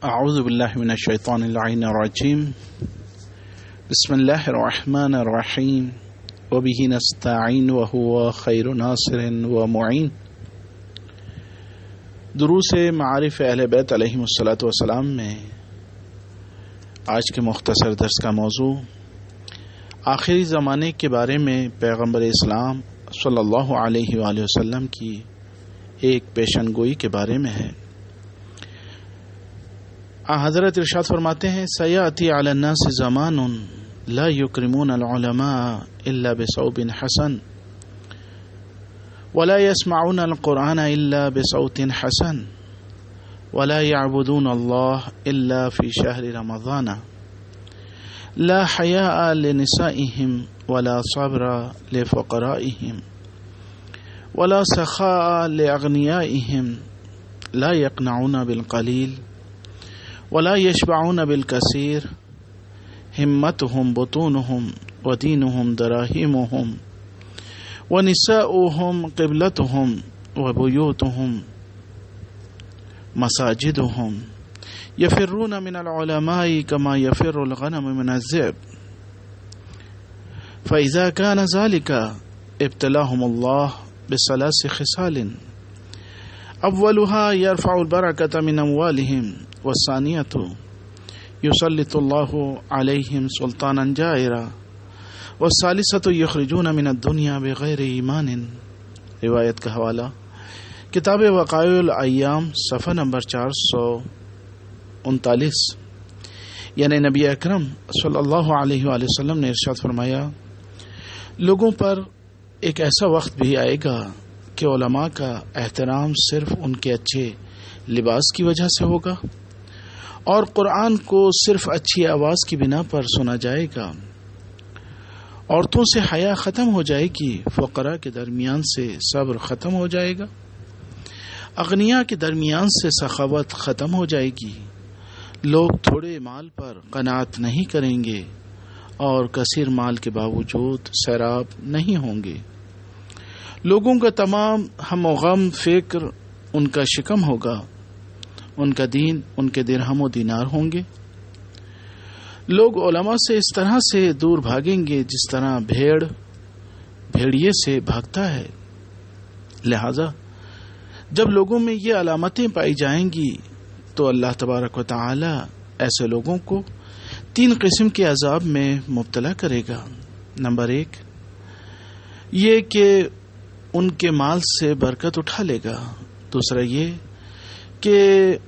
اعوذ باللہ من الشیطان اللعین الرجیم بسم اللہ الرحمن الرحیم وبہ نستعین وہو خیر ناصر ومعین۔ دروس معارف اہل بیت علیہم الصلاۃ والسلام میں آج کے مختصر درس کا موضوع آخری زمانے کے بارے میں پیغمبر اسلام صلی اللہ علیہ وآلہ وسلم کی ایک پیشن گوئی کے بارے میں ہے۔ حضرت ارشاد فرماتے ہیں سیاتی علی الناس زمان لا یکرمون العلماء الا بصوب حسن ولا يسمعون القرآن الا بصوت حسن ولا يعبدون الله الا في شهر رمضان لا حياء لنسائهم ولا صبر لفقرائهم ولا سخاء لأغنيائهم لا يقنعون بالقليل ولا يشبعون بالكثير همتهم بطونهم ودينهم دراهمهم ونساؤهم قبلتهم وبيوتهم مساجدهم يفرون من العلماء كما يفر الغنم من الذئب فإذا كان ذلك ابتلاهم الله بثلاث خصال أولها يرفع البركة من أموالهم والثانية يسلط الله عليهم سلطانا جائرا والثالثة يخرجون من الدنيا بغیر ایمان۔ روایت کا حوالہ کتاب وقائع الایام صفحہ نمبر 439، یعنی نبی اکرم صلی اللہ علیہ وآلہ وسلم نے ارشاد فرمایا لوگوں پر ایک ایسا وقت بھی آئے گا کہ علماء کا احترام صرف ان کے اچھے لباس کی وجہ سے ہوگا اور قرآن کو صرف اچھی آواز کی بنا پر سنا جائے گا، عورتوں سے حیا ختم ہو جائے گی، فقراء کے درمیان سے صبر ختم ہو جائے گا، اغنیاء کے درمیان سے سخاوت ختم ہو جائے گی، لوگ تھوڑے مال پر قناعت نہیں کریں گے اور کثیر مال کے باوجود سیراب نہیں ہوں گے، لوگوں کا تمام ہم و غم فکر ان کا شکم ہوگا، ان کا دین ان کے درہم و دینار ہوں گے، لوگ علماء سے اس طرح سے دور بھاگیں گے جس طرح بھیڑیے سے بھاگتا ہے۔ لہذا جب لوگوں میں یہ علامتیں پائی جائیں گی تو اللہ تبارک و تعالی ایسے لوگوں کو 3 قسم کے عذاب میں مبتلا کرے گا۔ نمبر 1 یہ کہ ان کے مال سے برکت اٹھا لے گا، دوسرا یہ کہ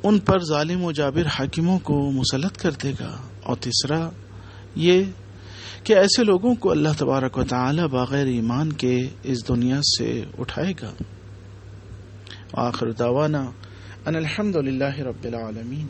ان پر ظالم و جابر حاکموں کو مسلط کر دے گا، اور تیسرا یہ کہ ایسے لوگوں کو اللہ تبارک و تعالی بغیر ایمان کے اس دنیا سے اٹھائے گا۔ آخر دعوانا ان الحمد للہ رب العالمین۔